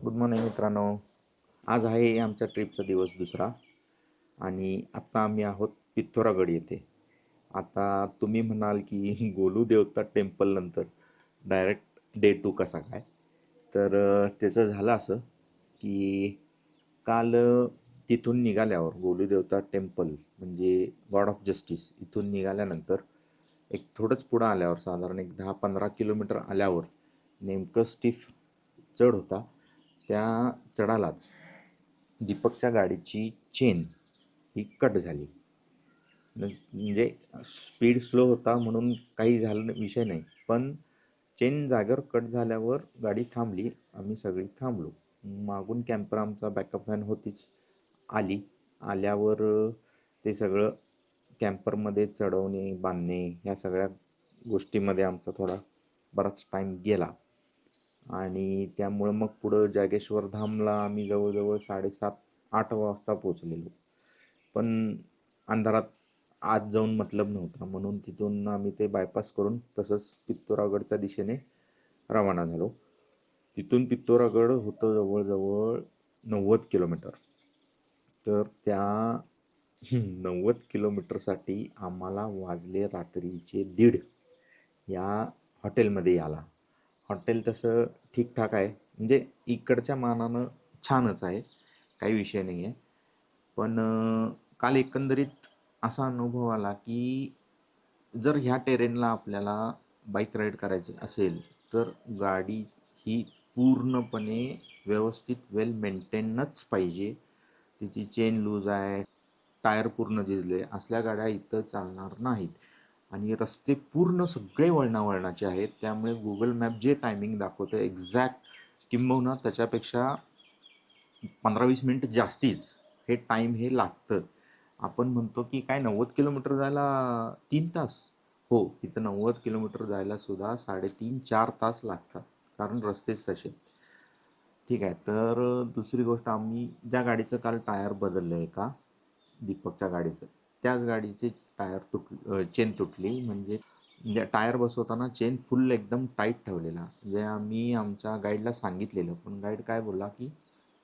Good morning मित्रांनो. आज आहे आमच्या ट्रिपचा दिवस दुसरा आणि आत्ता आम्ही आहोत पिथोरागड येथे. आता तुम्ही म्हणाल की गोलू देवता टेम्पल नंतर डायरेक्ट डे 2 कसा काय? तर त्याचं झालं असं की काल तिथून निघाल्यावर गोलू देवता टेम्पल म्हणजे गॉड ऑफ जस्टिस इथून निघाल्यानंतर एक थोडंच पुढं आल्यावर साधारण एक 10-15 किलोमीटर आल्यावर नेमकं स्टीफ चढ होता. त्या चढालाच दीपकच्या गाडीची चेन ही कट झाली. म्हणजे स्पीड स्लो होता म्हणून काही झालं विषय नाही. पण चेन जागेवर कट झाल्यावर गाडी थांबली. आम्ही सगळी थांबलो. मागून कॅम्पर आमचा बॅकअप व्हॅन होतीच आली. आल्यावर ते सगळं कॅम्परमध्ये चढवणे, बांधणे ह्या सगळ्या गोष्टीमध्ये आमचा थोडा बराच टाईम गेला. आणि त्यामुळं मग पुढं जागेश्वर धामला आम्ही जवळजवळ 7:30-8 वाजता पोचलेलो. पण अंधारात आत जाऊन मतलब नव्हता म्हणून तिथून आम्ही ते बायपास करून तसंच पित्तोरागडच्या दिशेने रवाना झालो. तिथून पित्तोरागड होतं जवळजवळ 90 किलोमीटर. तर त्या 90 किलोमीटरसाठी आम्हाला वाजले रात्रीचे 1:30 या हॉटेलमध्ये यायला. हॉटेल तसं ठीकठाक आहे. म्हणजे इकडच्या मानानं छानच आहे. काही विषय नाही आहे. पण काल एकंदरीत असा अनुभव आला, की जर ह्या टेरेनला आपल्याला बाईक राईड करायची असेल, तर गाडी ही पूर्णपणे व्यवस्थित वेल मेंटेनच पाहिजे. तिची चेन लूज आहे, टायर पूर्ण झिजले, असल्या गाड्या इथं चालणार नाहीत. आणि रस्ते पूर्ण सगळे वळणावळणाचे आहेत. त्यामुळे गुगल मॅप जे टायमिंग दाखवतं एक्झॅक्ट किंबहुना त्याच्यापेक्षा 15-20 मिनिट जास्तीच हे टाईम हे लागतं. आपण म्हणतो की काय 90 किलोमीटर जायला 3 तास? हो, तिथं 90 किलोमीटर जायला सुद्धा 3.5-4 तास लागतात. कारण रस्तेच तसे. ठीक आहे. तर दुसरी गोष्ट आम्ही ज्या गाडीचं काल टायर बदललं आहे का दीपकच्या गाडीचं, त्याच गाडीची चेन तुटली. म्हणजे टायर बसवताना चेन फुल एकदम टाईट ठेवलेला. जे आम्ही आमच्या गाईडला सांगितलेलं, पण गाईड काय बोलला की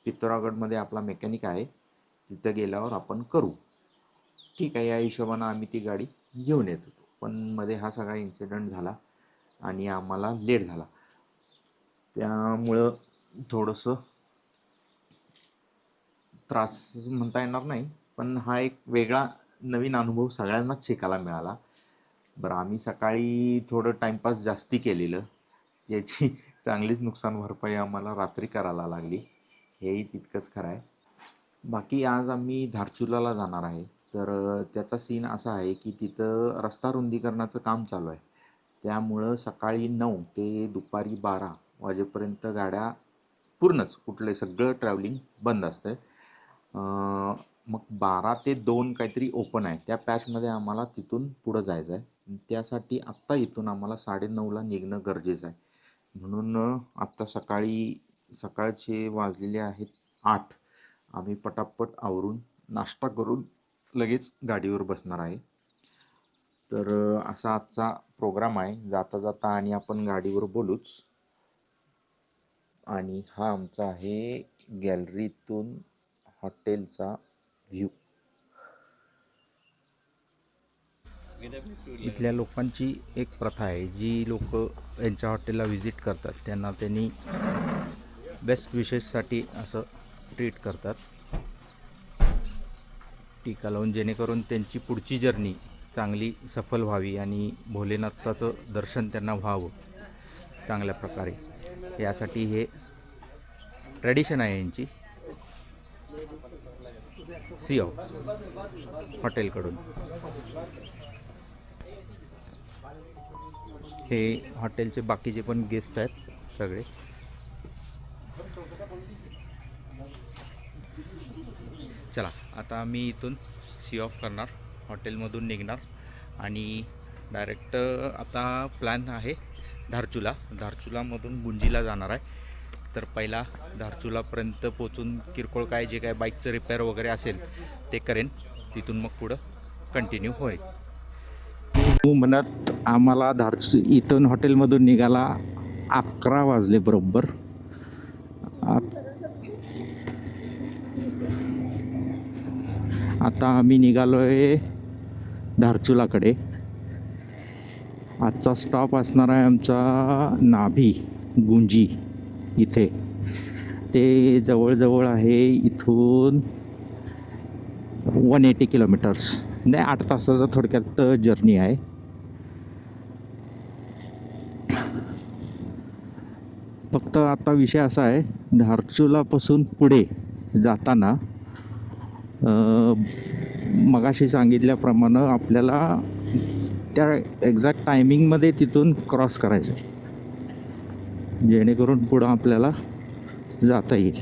पित्तोरागडमध्ये आपला मेकॅनिक आहे, तिथं गेल्यावर आपण करू. ठीक आहे. या हिशोबानं आम्ही ती गाडी घेऊन येत होतो. पण मध्ये हा सगळा इन्सिडेंट झाला आणि आम्हाला लेट झाला. त्यामुळं थोडंसं त्रास म्हणता येणार नाही, पण हा एक वेगळा नवीन अनुभव सगळ्यांनाच शिकायला मिळाला. बरं, आम्ही सकाळी थोडं टाईमपास जास्ती केलेलं, याची चांगलीच नुकसान भरपाई आम्हाला रात्री करायला लागली. हेही तितकंच खरं आहे. बाकी आज आम्ही धारचुलाला जाणार आहे. तर त्याचा सीन असा आहे की तिथं रस्ता रुंदीकरणाचं काम चालू आहे. त्यामुळं सकाळी 9 ते दुपारी 12 वाजेपर्यंत गाड्या पूर्णच कुठले सगळं ट्रॅव्हलिंग बंद असतं. मग 12 ते 2 काहीतरी ओपन आहे. त्या पॅचमध्ये आम्हाला तिथून पुढं जायचं आहे. त्यासाठी आत्ता इथून आम्हाला 9:30ला निघणं गरजेचं आहे. म्हणून आत्ता सकाळचे वाजलेले आहेत 8. आम्ही पटापट आवरून नाश्ता करून लगेच गाडीवर बसणार आहे. तर असा आजचा प्रोग्राम आहे. जाता जाता आणि आपण गाडीवर बोलूच. आणि हा आमचा आहे गॅलरीतून हॉटेलचा व्ह्यू. इथल्या लोकांची एक प्रथा आहे, जी लोक यांच्या हॉटेलला व्हिजिट करतात त्यांना त्यांनी बेस्ट विशेससाठी असं ट्रीट करतात, टीका लावून, जेणेकरून त्यांची पुढची जर्नी चांगली सफल व्हावी आणि भोलेनाथाचं दर्शन त्यांना व्हावं चांगल्या प्रकारे. यासाठी हे ट्रेडिशन आहे यांची सी ऑफ हॉटेलकडून. हे हॉटेलचे बाकीचे पण गेस्ट आहेत सगळे. चला, आता आम्ही इथून सी ऑफ करणार, हॉटेलमधून निघणार आणि डायरेक्ट आता प्लॅन आहे धारचुलामधून गुंजीला जाणार आहे. तर पहिला धारचुलापर्यंत पोचून किरकोळ काय जे काय बाईकचं रिपेअर वगैरे असेल ते करेन. तिथून मग पुढं कंटिन्यू होईल. म्हणत आम्हाला इथून हॉटेलमधून निघाला 11 वाजले बरोबर. आता आम्ही निघालो आहे धारचुलाकडे. आजचा स्टॉप असणार आहे आमचा नाभी गुंजी इथे. ते जवळजवळ आहे इथून 180 किलोमीटर्स, म्हणजे 8 तासाचा थोडक्यात जर्नी आहे. फक्त आता विषय असा आहे, धारचुलापासून पुढे जाताना मगाशी सांगितल्याप्रमाणे आपल्याला त्या एक्झॅक्ट टायमिंगमध्ये तिथून क्रॉस करायचं आहे, जेणेकरून पुढं आपल्याला जाता येईल.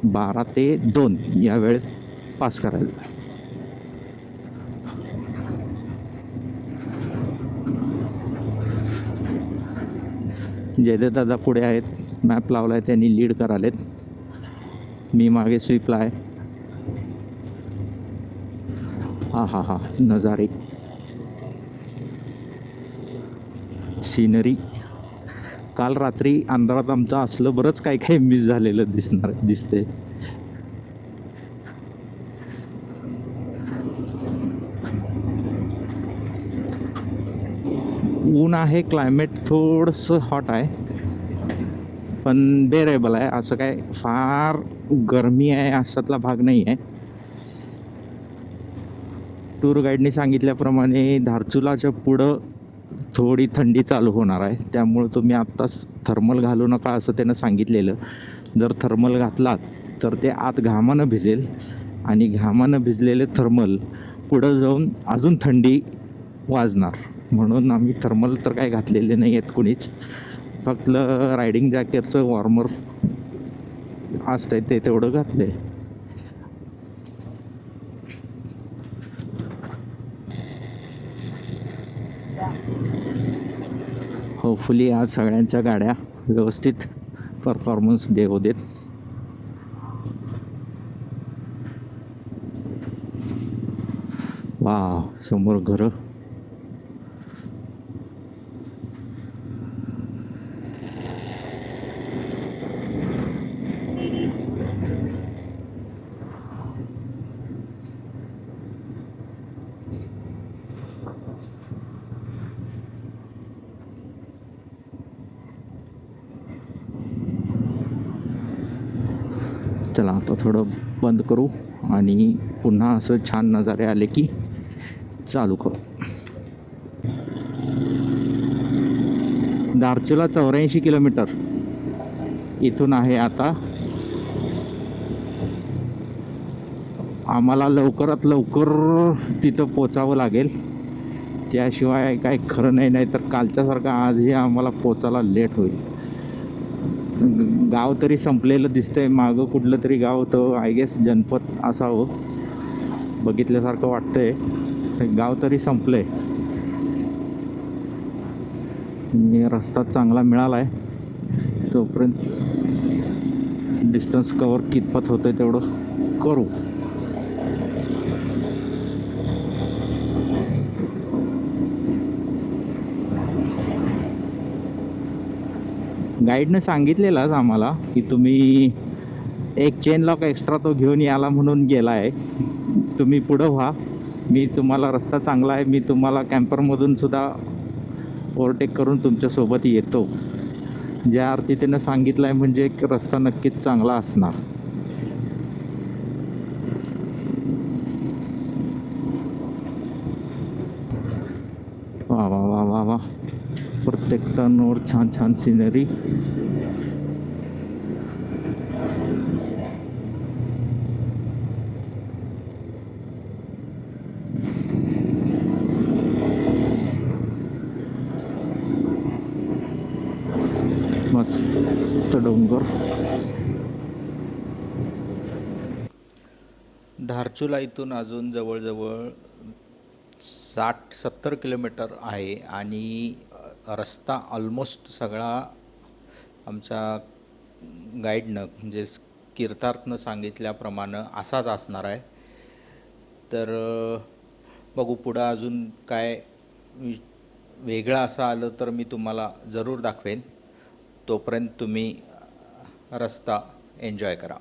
12 ते 2 या वेळेत पास करायला. जयदेव दादा पुढे आहेत, मॅप लावला आहे, त्यांनी लीड करालेत. मी मागे स्वीपला आहे. हा नजारे, सीनरी. काल रात्री अंधारात आमचं असलं बरंच काही मिस झालेलं दिसते. ऊन आहे, क्लायमेट थोडंसं हॉट आहे, पण बेरेबल आहे. असं काय फार गरमी आहे असातला भाग नाही आहे. टूर गाईडने सांगितल्याप्रमाणे धारचुलाच्या पुढं थोडी थंडी चालू होणार आहे, त्यामुळं तुम्ही आत्ताच थर्मल घालू नका असं त्यानं सांगितलेलं. जर थर्मल घातलात तर ते आत घामानं भिजेल, आणि घामानं भिजलेले थर्मल पुढं जाऊन अजून थंडी वाजणार. म्हणून आम्ही थर्मल तर काय घातलेले नाही आहेत कुणीच. फक्त रायडिंग जॅकेटचं वॉर्मर असतंय ते तेवढं घातलं आहे. होपफुली आज सगळ्यांच्या गाड्या व्यवस्थित परफॉर्मन्स देऊ देत. वा, समोर घरं. चला आता थोडं बंद करू आणि पुन्हा असं छान नजारे आले की चालू करू. धारचुला 84 किलोमीटर इथून आहे. आता आम्हाला लवकरात लवकर तिथं पोचावं लागेल, त्याशिवाय काय खरं नाही तर कालच्यासारखं आजही आम्हाला पोचायला लेट होईल. गाव तरी संपलेलं दिसतंय, मागं कुठलं तरी गाव होतं, आय गेस जनपद असावं, बघितल्यासारखं वाटतंय. गाव तरी संपलंय. रस्ता चांगला मिळाला आहे, तोपर्यंत डिस्टन्स कवर कितपत होतंय तेवढं करू. गाईडनं सांगितलेलंच आम्हाला की तुम्ही एक चेन लॉक एक्स्ट्रा तो घेऊन याला म्हणून गेला आहे. तुम्ही पुढं व्हा, मी तुम्हाला, रस्ता चांगला आहे, मी तुम्हाला कॅम्परमधून सुद्धा ओव्हरटेक करून तुमच्यासोबत येतो. ज्या अर्थी त्यानं सांगितलं आहे म्हणजे रस्ता नक्कीच चांगला असणार. वा वा वा वा वा, प्रत्येक टर्नवर छान छान सिनरी. मस्त डोंगर. धारचुला इथून अजून जवळजवळ 60-70 किलोमीटर आहे, आणि रस्ता ऑलमोस्ट सगळा आमच्या गाईडनं म्हणजे कीर्तार्थनं सांगितल्याप्रमाणे असाच असणार आहे. तर बघू पुढं अजून काय वेगळं असं आलं तर मी तुम्हाला जरूर दाखवेन. तोपर्यंत तुम्ही रस्ता एन्जॉय करा.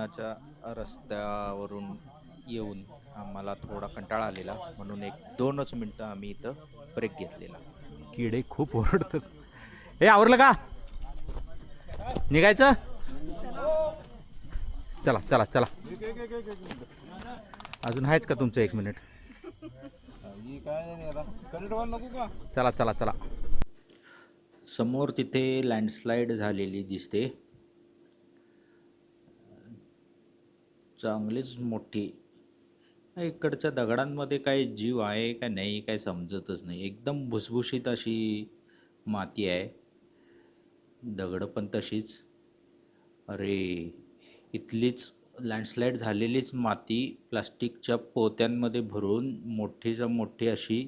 उन्हाच्या रस्त्यावरून येऊन आम्हाला थोडा कंटाळा आलेला, म्हणून 1-2च मिनटं आम्ही इथं ब्रेक घेतलेला. किडे खूप ओरडतात. हे आवरलं का? निघायचं? चला चला चला. अजून आहेच का तुमचं 1 मिनिट? चला चला चला. समोर तिथे लँडस्लाईड झालेली दिसते, चांगलीच मोठी. इकडच्या दगडांमध्ये काही जीव आहे का नाही काय समजतच नाही. एकदम भुसभुशीत अशी माती आहे, दगड पण तशीच. अरे, इथलीच लँडस्लाईड झालेलीच माती प्लास्टिकच्या पोत्यांमध्ये भरून मोठीच्या मोठी अशी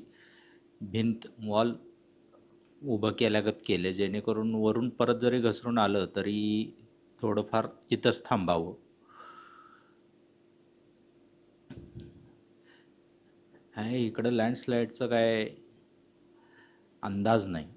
भिंत, वॉल उभं केल्यागत केलं, जेणेकरून वरून परत जरी घसरून आलं तरी थोडंफार तिथंच थांबावं. आहे इकडं लँडस्लाईडचं काय अंदाज नाही.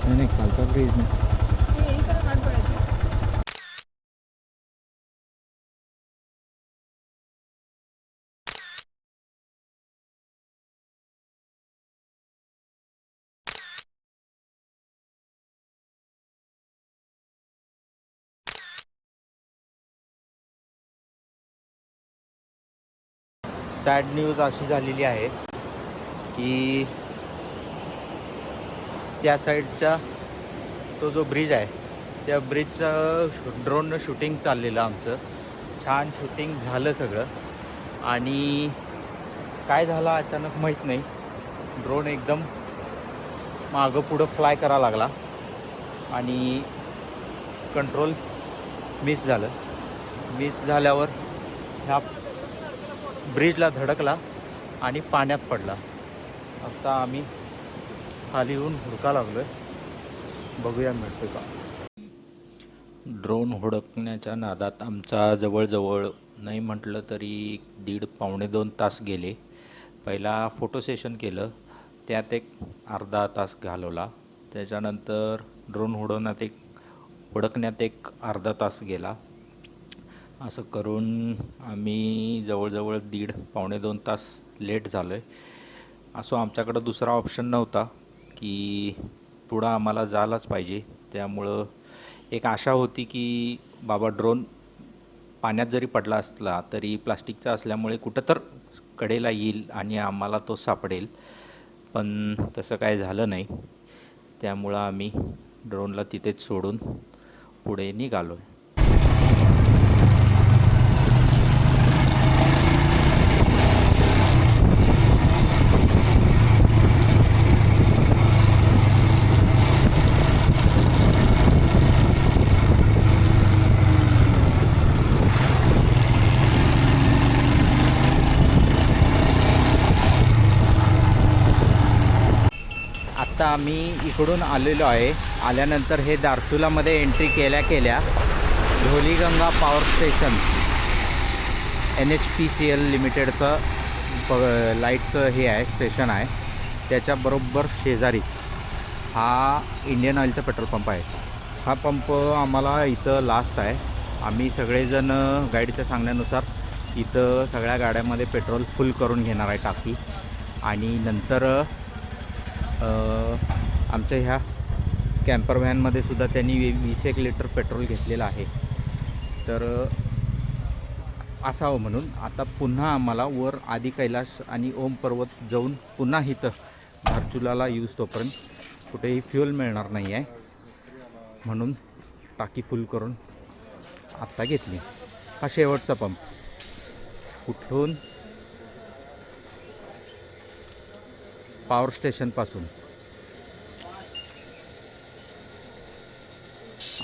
नहीं खालचा ब्रिज नाही. सॅड न्यूज अशी झालेली आहे की त्या साईडचा तो जो ब्रिज आहे त्या ब्रिजचं ड्रोननं शूटिंग चाललेलं आमचं. छान शूटिंग झालं सगळं, आणि काय झालं अचानक माहीत नाही, ड्रोन एकदम मागं पुढं फ्लाय करायला लागला आणि कंट्रोल मिस झालं. मिस झाल्यावर ह्या ब्रिजला धडकला आणि पाण्यात पडला. आता आम्ही खाली येऊन हुडका लागलो आहे, बघूया मिळतं का. ड्रोन हुडकण्याच्या नादात आमचा जवळजवळ नाही म्हटलं तरी 1.5-2 तास गेले. पहिला फोटो सेशन केलं, त्यात एक अर्धा तास घालवला. त्याच्यानंतर ड्रोन हुडकण्यात एक अर्धा तास गेला. असं करून आम्ही जवळजवळ 1.5-2 तास लेट झालो आहे. असो, आमच्याकडं दुसरा ऑप्शन नव्हता की पुढं आम्हाला जायलाच पाहिजे. त्यामुळं एक आशा होती की बाबा ड्रोन पाण्यात जरी पडला असला तरी प्लास्टिकचा असल्यामुळे कुठं तर कडेला येईल आणि आम्हाला तो सापडेल. पण तसं काय झालं नाही. त्यामुळं आम्ही ड्रोनला तिथेच सोडून पुढे निघालो आहे. आता आम्ही इकडून आलेलो आहे. आल्यानंतर हे दार्चुलामध्ये एंट्री केल्या धोलीगंगा पॉवर स्टेशन NHPCL लिमिटेडचं लाईटचं हे आहे, स्टेशन आहे. त्याच्याबरोबर शेजारीच हा इंडियन ऑइलचा पेट्रोल पंप आहे. हा पंप आम्हाला इथं लास्ट आहे. आम्ही सगळेजण गाईडच्या सांगण्यानुसार इथं सगळ्या गाड्यामध्ये पेट्रोल फुल करून घेणार आहे टाकी, आणि नंतर आमच्या ह्या कॅम्पर व्हॅनमध्ये सुद्धा त्यांनी 20 लिटर पेट्रोल घेतलेलं आहे. तर असावं म्हणून आता पुन्हा आम्हाला वर आदि कैलाश आणि ओम पर्वत जाऊन पुन्हा इथं धारचुलाला यूज तोपर्यंत कुठेही फ्युल मिळणार नाही आहे, म्हणून टाकी फुल करून आत्ता घेतली. हा शेवटचा पंप. कुठून पॉवर स्टेशनपासून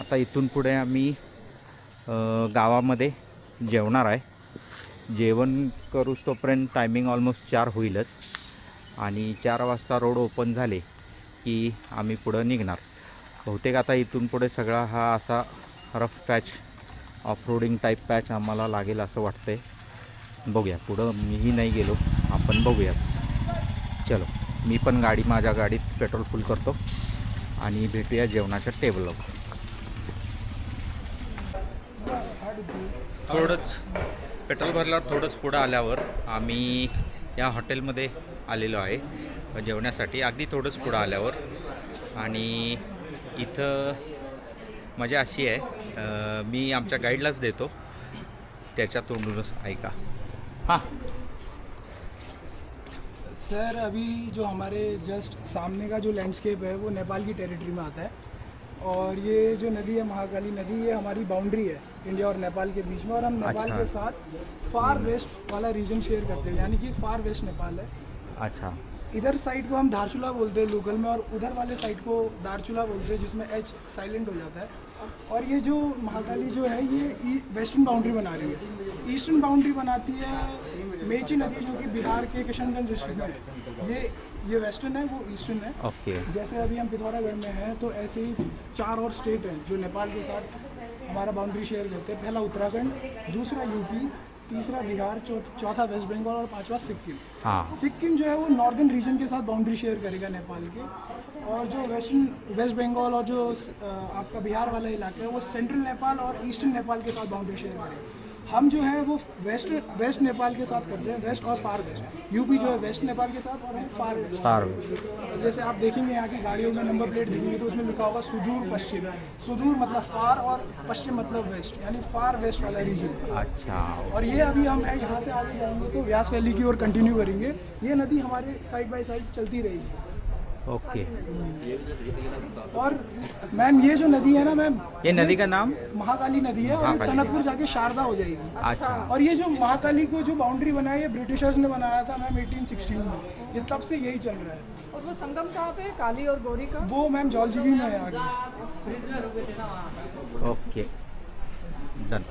आता इथून पुढे आम्ही गावामध्ये जेवणार आहे. जेवण करूच तोपर्यंत टायमिंग ऑलमोस्ट 4 होईलच आणि 4 वाजता रोड ओपन झाले की आम्ही पुढं निघणार. बहुतेक आता इथून पुढे सगळा हा असा rough patch off roading type patch आम्हाला लागेल असं वाटतंय. बघूया, पुढं मीही नाही गेलो, आपण बघूयाच. चलो, मी पण माझ्या गाडीत पेट्रोल फुल करतो आणि भेटूया जेवणाच्या टेबलवर. थोडंच पेट्रोल भरल्यावर थोडंच पुढं आल्यावर आम्ही या हॉटेलमध्ये आलेलो आहे जेवण्यासाठी. अगदी थोडंच पुढं आल्यावर. आणि इथं मजा अशी आहे, मी आमच्या गाईडलाच देतो, त्याच्या तोंडूनच ऐका. हां सर, अभी जो हमारे जस्ट सामने का जो लैंडस्केप है वो नेपाल की टेरिटरी में आता है और ये जो नदी है महाकाली नदी, ये हमारी बाउंड्री है इंडिया और नेपाल के बीच में और हम नेपाल अच्छा। के साथ फार वेस्ट वाला रीजन शेयर करते हैं, यानी कि फार वेस्ट नेपाल है। अच्छा, इधर साइड को हम धारचूला बोलते हैं लोकल में और उधर वाले साइड को दारचूला बोलते हैं जिसमें एच साइलेंट हो जाता है। और ये जो महाकाली जो है ये वेस्टर्न बाउंड्री बना रही है। ईस्टर्न बाउंड्री बनाती है मेची नदी जो कि बिहार के किशनगंज डिस्ट्रिक्ट में है। ये वेस्टर्न है, वो ईस्टर्न है। ओके। जैसे अभी हम पिथौरागढ़ में हैं तो ऐसे ही 4 और स्टेट हैं जो नेपाल के साथ हमारा बाउंड्री शेयर करते हैं। पहला उत्तराखंड, दूसरा यूपी, तीसरा बिहार, चौथा वेस्ट बंगाल और पांचवा सिक्किम। हाँ, सिक्किम जो है वो नॉर्दर्न रीजन के साथ बाउंड्री शेयर करेगा नेपाल के, और जो वेस्ट बंगाल और जो आपका बिहार वाला इलाका है वो सेंट्रल नेपाल और ईस्टर्न नेपाल के साथ बाउंड्री शेयर करेगा। हम जो है वो वेस्ट नेपाल के साथ करते हैं, वेस्ट और फार वेस्ट। यूपी जो है वेस्ट नेपाल के साथ और हम फार वेस्ट। फार जैसे आप देखेंगे यहाँ की गाड़ियों में नंबर प्लेट देखेंगे तो उसमें लिखा होगा सुदूर पश्चिम। सुदूर मतलब फार और पश्चिम मतलब वेस्ट, यानी फार वेस्ट वाला रीजन। अच्छा। और ये अभी हम है यहाँ से आगे जाएंगे तो व्यास वैली की ओर कंटिन्यू करेंगे। ये नदी हमारे साइड बाय साइड चलती रहेगी। ओके। और मैम ये जो नदी है ना मैम, ये नदी का नाम महाकाली नदी है और ये महाकाली। टनकपुर जाके शारदा हो जाएगी। अच्छा। और ये जो महाकाली को जो बाउंड्री बनाई है ब्रिटिशर्स ने बनाया था मैम 1816 में। ये तब से यही चल रहा है। और वो संगम कहाँ पे है, काली और गोरी का? वो मैम जौलजीबी में है आगे। Okay, done.